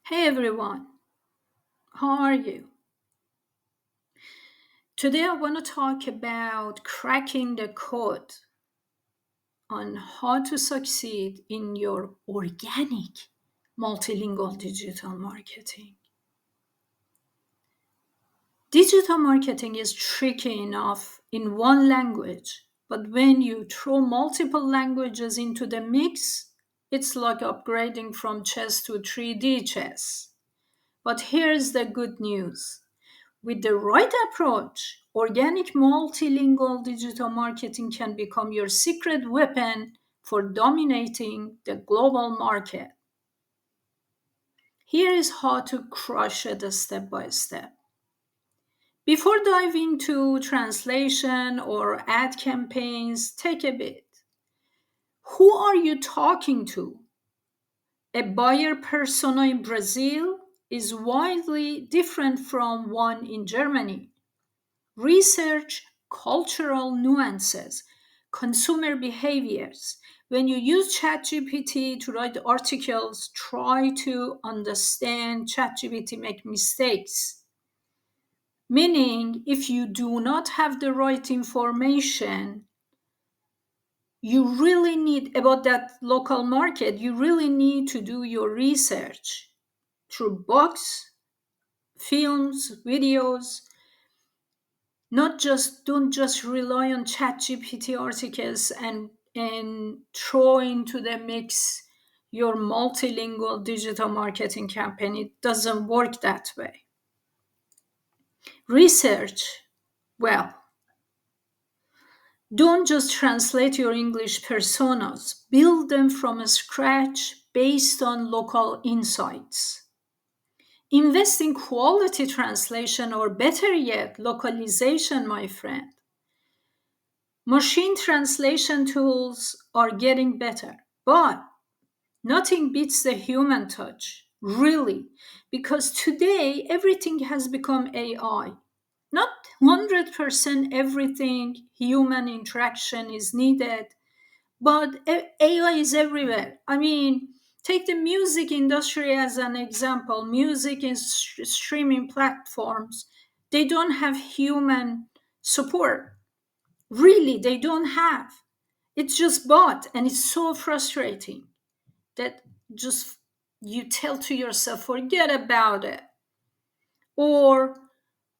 Hey everyone, how are you? Today I want to talk about cracking the code on how to succeed in your organic multilingual digital marketing. Digital marketing is tricky enough in one language, but when you throw multiple languages into the mix, it's like upgrading from chess to 3D chess. But here's the good news. With the right approach, organic multilingual digital marketing can become your secret weapon for dominating the global market. Here is how to crush it step by step. Before diving into translation or ad campaigns, take a bit. Who are you talking to? A buyer persona in Brazil is widely different from one in Germany. Research cultural nuances, consumer behaviors. When you use ChatGPT to write articles, try to understand ChatGPT make mistakes. Meaning, if you do not have the right information, you really need about that local market, you really need to do your research through books, films, videos. Not just don't just rely on ChatGPT articles and throw into the mix your multilingual digital marketing campaign. It doesn't work that way. Research, well, don't just translate your English personas, build them from scratch based on local insights. Invest in quality translation, or better yet, localization, my friend. Machine translation tools are getting better, but nothing beats the human touch, really, because today everything has become AI. Not 100% everything human interaction is needed, but AI is everywhere. I mean, take the music industry as an example. Music and streaming platforms, they don't have human support. Really, they don't have. It's just bought, and it's so frustrating that just you tell to yourself, forget about it. Or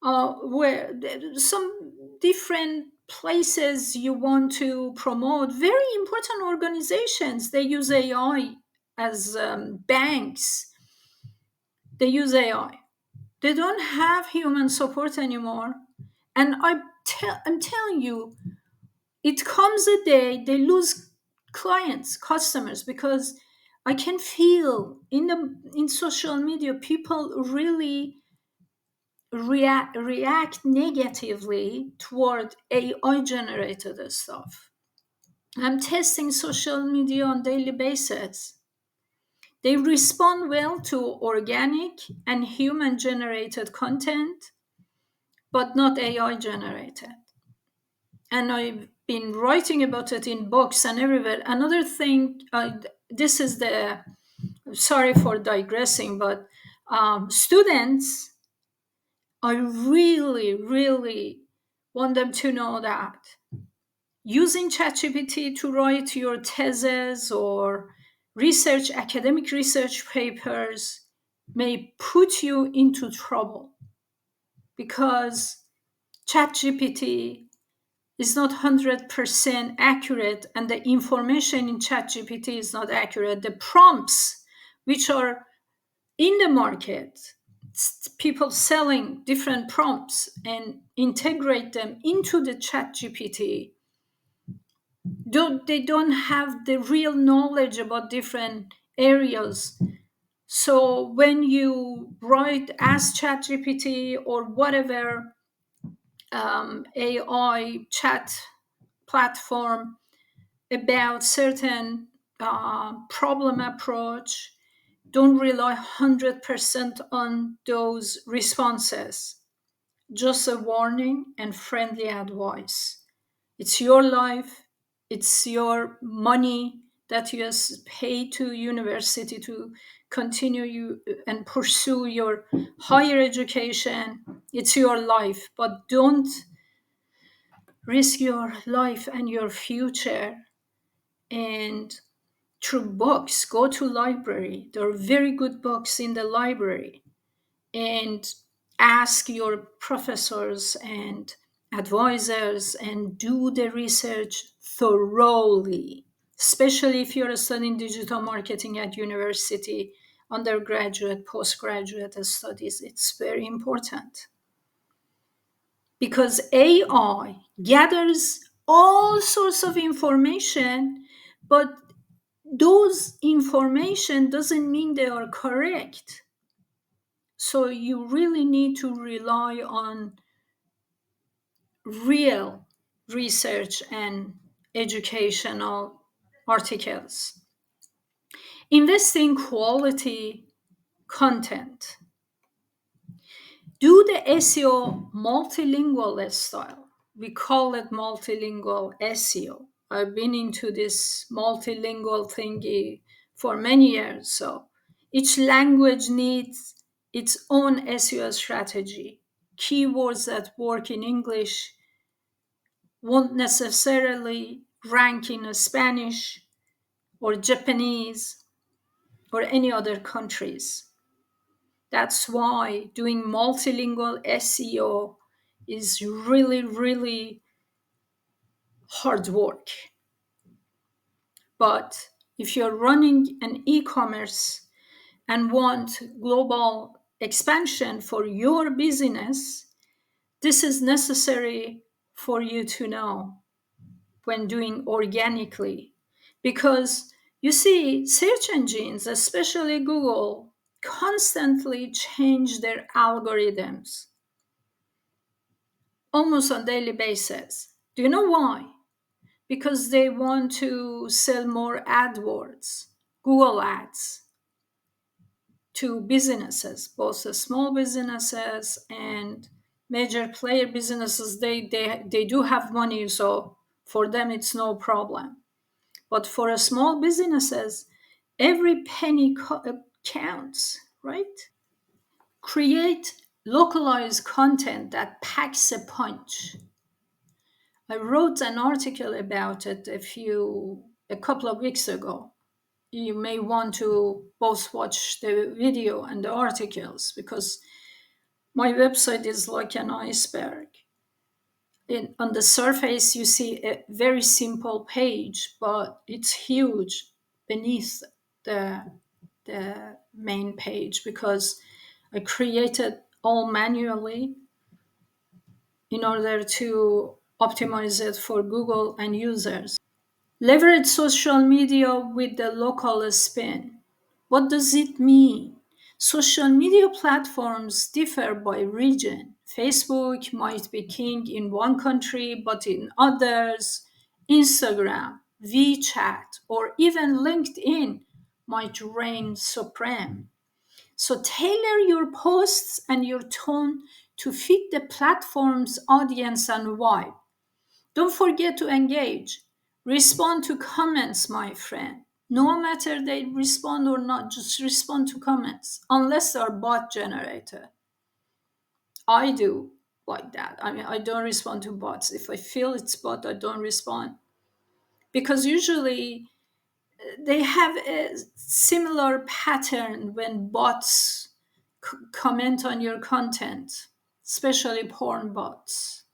where some different places you want to promote, very important organizations, they use AI as banks, they use AI. They don't have human support anymore. And I'm telling you, it comes a day they lose clients, customers, because I can feel in social media people really react negatively toward AI generated stuff. I'm testing social media on daily basis. They respond well to organic and human generated content, but not AI generated. And I've been writing about it in books and everywhere. Another thing, this is the, sorry for digressing, but students, I really, really want them to know that using ChatGPT to write your thesis or academic research papers may put you into trouble because ChatGPT is not 100% accurate and the information in ChatGPT is not accurate. The prompts which are in the market, people selling different prompts and integrate them into the ChatGPT, they don't have the real knowledge about different areas. So when you write Ask ChatGPT or whatever AI chat platform about certain problem approach, don't rely 100% on those responses. Just a warning and friendly advice. It's your life, it's your money that you pay to university to continue you and pursue your higher education. It's your life, but don't risk your life and your future. And through books, go to library. There are very good books in the library, and ask your professors and advisors and do the research thoroughly, especially if you're studying digital marketing at university, undergraduate, postgraduate studies. It's very important because AI gathers all sorts of information, but those information doesn't mean they are correct. So you really need to rely on real research and educational articles. Invest in quality content. Do the SEO multilingual style. We call it multilingual SEO. I've been into this multilingual thingy for many years. So each language needs its own SEO strategy. Keywords that work in English won't necessarily rank in Spanish or Japanese or any other countries. That's why doing multilingual SEO is really, really hard work. But if you're running an e commerce and want global expansion for your business, this is necessary for you to know when doing organically. Because you see, search engines, especially Google, constantly change their algorithms almost on daily basis. Do you know why? Because they want to sell more AdWords, Google Ads, to businesses, both the small businesses and major player businesses. They do have money, so for them it's no problem. But for a small businesses, every penny counts, right? Create localized content that packs a punch. I wrote an article about it a couple of weeks ago. You may want to both watch the video and the articles because my website is like an iceberg. On the surface, you see a very simple page, but it's huge beneath the, the main page because I created all manually in order to optimize it for Google and users. Leverage social media with the local spin. What does it mean? Social media platforms differ by region. Facebook might be king in one country, but in others, Instagram, WeChat, or even LinkedIn might reign supreme. So tailor your posts and your tone to fit the platform's audience and vibe. Don't forget to engage. Respond to comments, my friend. No matter they respond or not, just respond to comments, unless they're bot generated. I do like that. I mean, I don't respond to bots. If I feel it's bot, I don't respond. Because usually they have a similar pattern when bots comment on your content, especially porn bots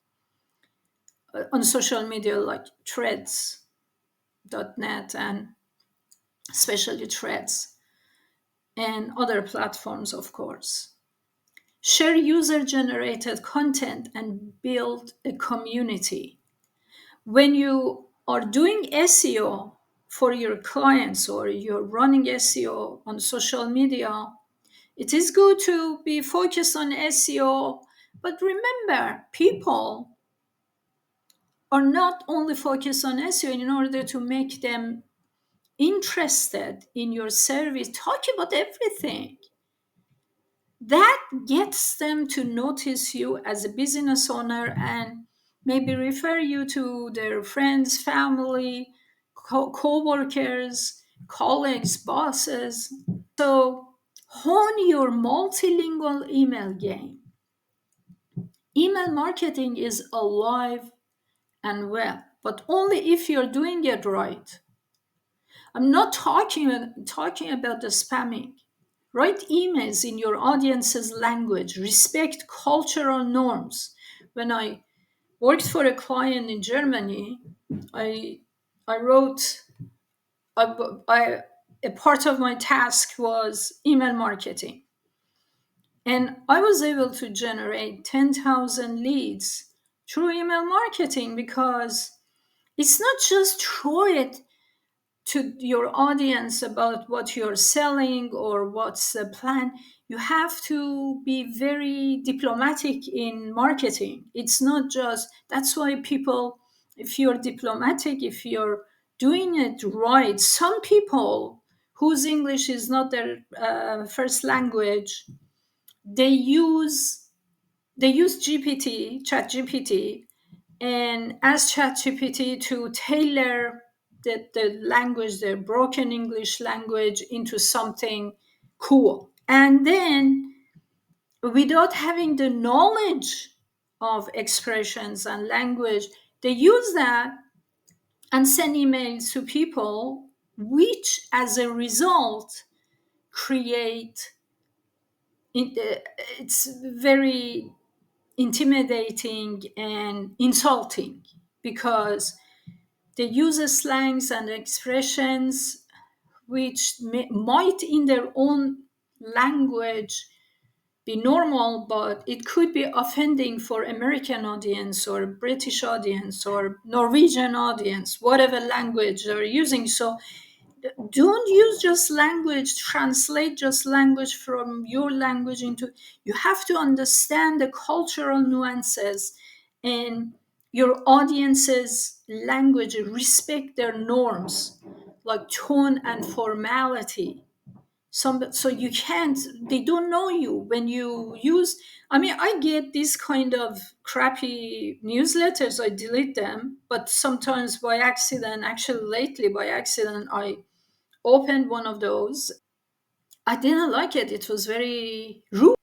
on social media like threads.net and especially threads and other platforms, of course. Share user generated content and build a community. When you are doing SEO for your clients or you're running SEO on social media, it is good to be focused on SEO. But remember, people are not only focused on SEO. In order to make them interested in your service, talk about everything. That gets them to notice you as a business owner and maybe refer you to their friends, family, co-workers, colleagues, bosses. So hone your multilingual email game. Email marketing is alive and well, but only if you're doing it right. I'm not talking about the spamming. Write emails in your audience's language. Respect cultural norms. When I worked for a client in Germany, I I wrote I, a part of my task was email marketing, and I was able to generate 10,000 leads through email marketing because it's not just throw it to your audience about what you're selling or what's the plan. You have to be very diplomatic in marketing. It's not just, that's why people, if you're diplomatic, if you're doing it right, some people whose English is not their first language, they use GPT, chat GPT, and ask ChatGPT to tailor the language, the broken English language, into something cool. And then, without having the knowledge of expressions and language, they use that and send emails to people, which as a result create it's very intimidating and insulting because they use slangs and expressions which might in their own language be normal, but it could be offending for American audience or British audience or Norwegian audience, whatever language they're using. So don't use just language, translate just language from your language into, you have to understand the cultural nuances and your audience's language, respect their norms like tone and formality. So you can't, they don't know you when you use, I mean, I get these kind of crappy newsletters, I delete them, but sometimes by accident, actually lately by accident, I opened one of those. I didn't like it. It was very rude.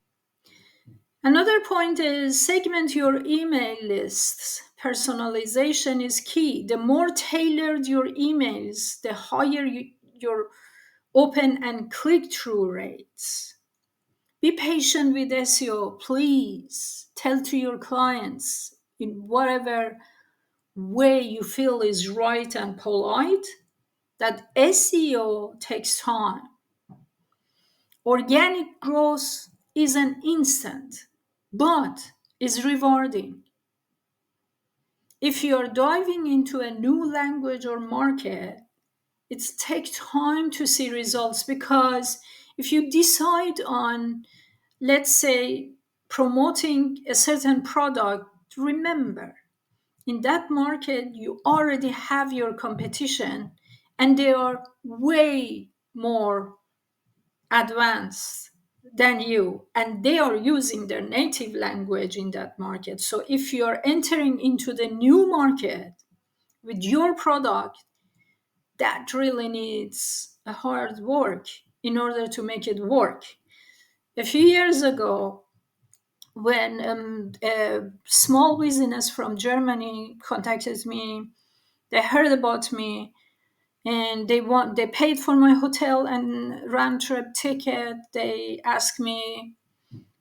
Another point is segment your email lists. Personalization is key. The more tailored your emails, the higher your open and click through rates. Be patient with SEO, please. Tell to your clients in whatever way you feel is right and polite that SEO takes time. Organic growth is an instant, but is rewarding. If you're diving into a new language or market, it takes time to see results because if you decide on, let's say, promoting a certain product, remember, in that market, you already have your competition and they are way more advanced than you, and they are using their native language in that market. So if you are entering into the new market with your product, that really needs a hard work in order to make it work. A few years ago, when a small business from Germany contacted me, they heard about me and they paid for my hotel and round trip ticket. They asked me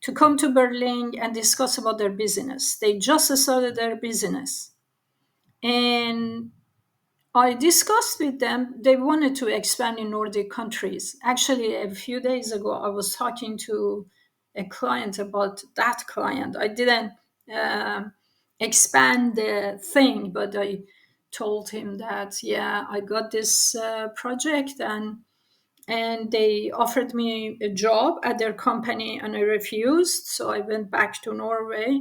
to come to Berlin and discuss about their business. They just started their business, and I discussed with them. They wanted to expand in Nordic countries. Actually, a few days ago, I was talking to a client about that client. I didn't um expand the thing, but I told him that, yeah, I got this project, and they offered me a job at their company, and I refused. So I went back to Norway.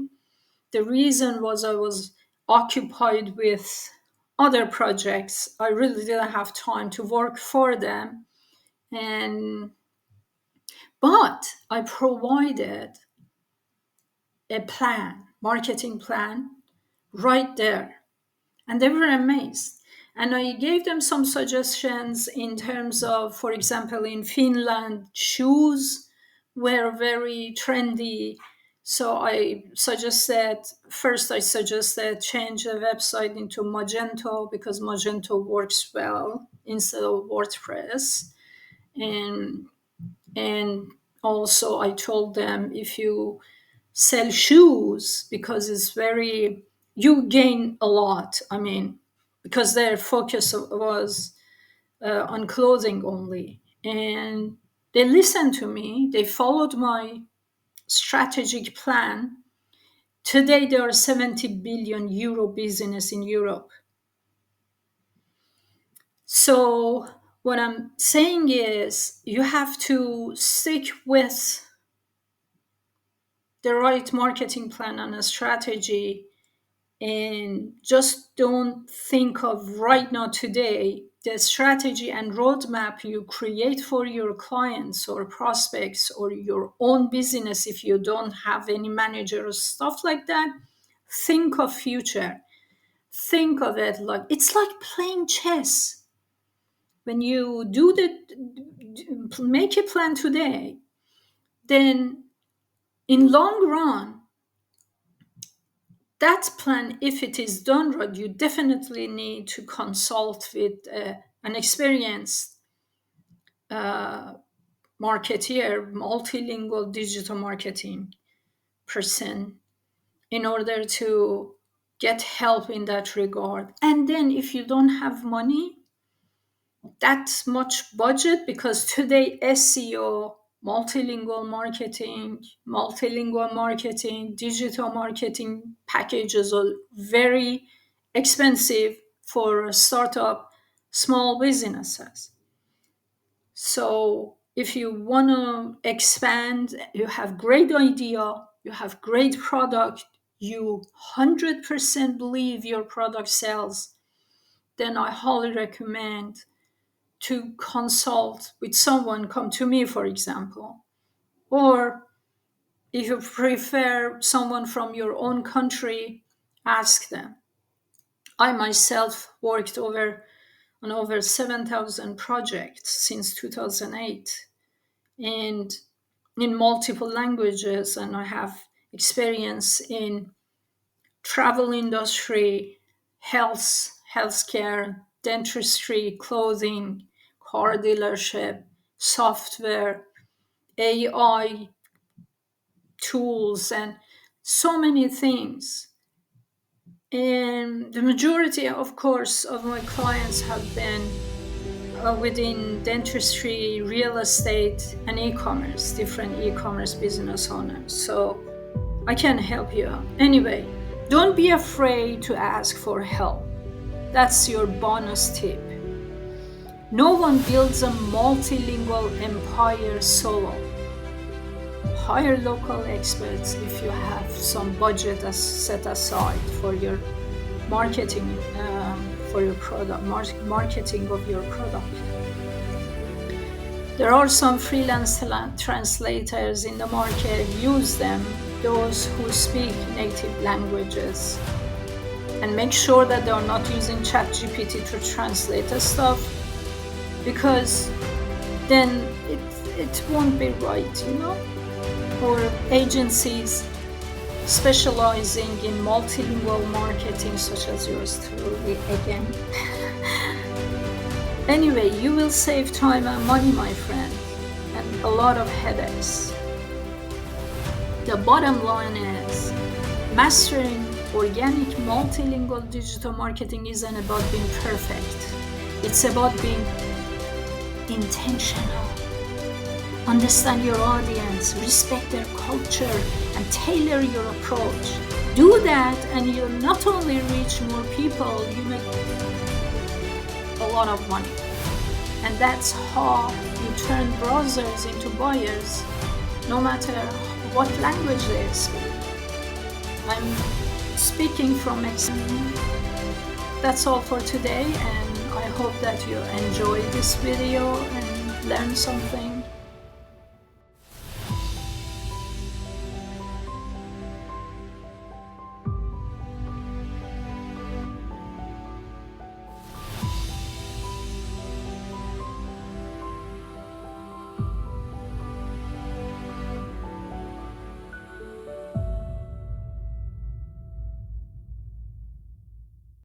The reason was I was occupied with other projects. I really didn't have time to work for them. And but I provided a plan, marketing plan right there. And they were amazed. And I gave them some suggestions in terms of, for example, in Finland, shoes were very trendy. So I suggested change the website into Magento, because Magento works well instead of WordPress. And and also I told them, if you sell shoes, because it's very, you gain a lot. I mean, because their focus was on clothing only. And they listened to me, they followed my strategic plan. Today, there are 70 billion euro business in Europe. So, what I'm saying is, you have to stick with the right marketing plan and a strategy, and just don't think of right now, today, the strategy and roadmap you create for your clients or prospects or your own business. If you don't have any manager or stuff like that, think of future. Think of it like it's like playing chess. When you make a plan today, then in long run, that plan, if it is done right, you definitely need to consult with an experienced marketeer, multilingual digital marketing person, in order to get help in that regard. And then if you don't have money, that much budget, because today SEO, multilingual marketing, digital marketing packages are very expensive for startup small businesses. So if you want to expand, you have great idea, you have great product, you 100% believe your product sells, then I highly recommend to consult with someone. Come to me, for example. Or if you prefer someone from your own country, ask them. I myself worked on over 7,000 projects since 2008, and in multiple languages, and I have experience in travel industry, healthcare, dentistry, clothing, car dealership, software, AI tools, and so many things. And the majority, of course, of my clients have been within dentistry, real estate, and e-commerce, different e-commerce business owners. So I can help you out. Anyway, don't be afraid to ask for help. That's your bonus tip. No one builds a multilingual empire solo. Hire local experts if you have some budget set aside for your marketing, for your product, marketing of your product. There are some freelance translators in the market. Use them, those who speak native languages. And make sure that they are not using ChatGPT to translate the stuff, because then it won't be right, Or agencies specializing in multilingual marketing, such as yours truly, again. Anyway, you will save time and money, my friend, and a lot of headaches. The bottom line is, mastering organic multilingual digital marketing isn't about being perfect. It's about being intentional. Understand your audience, respect their culture, and tailor your approach. Do that, and you'll not only reach more people, you make a lot of money. And that's how you turn browsers into buyers, no matter what language they speak. I'm speaking from experience. That's all for today, and I hope that you enjoyed this video and learned something.